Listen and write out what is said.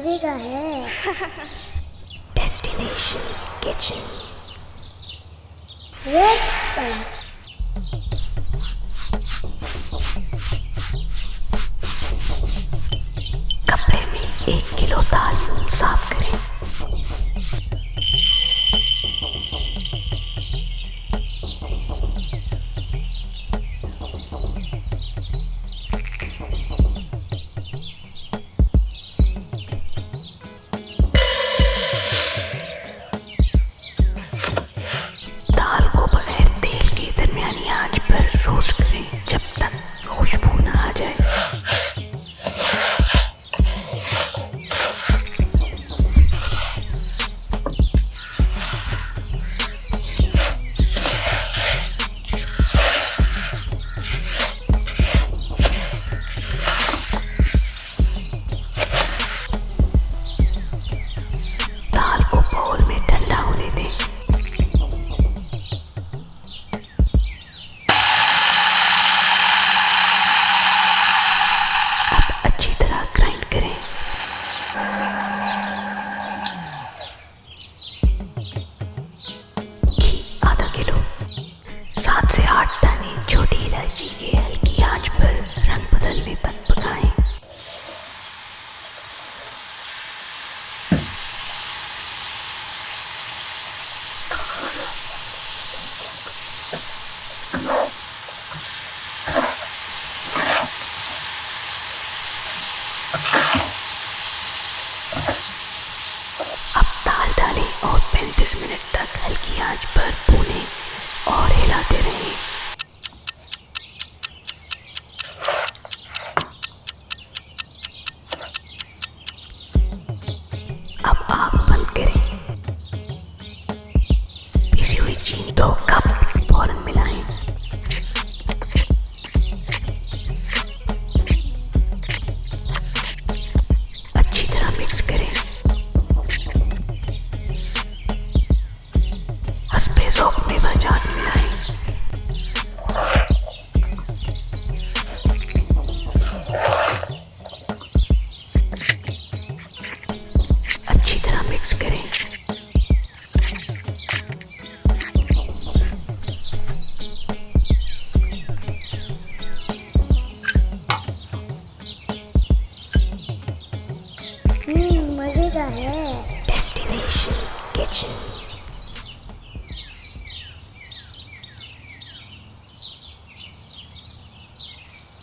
मजे का है। Destination kitchen. Let's start. कपड़े में 1 किलो दाल मूंग साफ करें। दाल को बगैर तेल के दरमियानी आंच पर रोस्ट करें जब तक खुशबू न आ जाए। दाल को बाउल में ठंडा होने दें। अब अच्छी तरह ग्राइंड करें। घी आधा किलो, 7 से 8 दाने छोटी इलायची के हल्की आंच पर रंग बदलने तक पकाएं। अब दाल डालें और 35 मिनट तक हल्की आंच पर भूनें और हिलाते रहें। अब आग बंद करें। पिसी हुई चीनी 2 कप फौरन मिलाएं। अच्छी तरह मिक्स करें। हस्बे ज़ौक़ मेवा जात मिलाएं। अच्छी तरह मिक्स करें। मजे का है। Destination kitchen.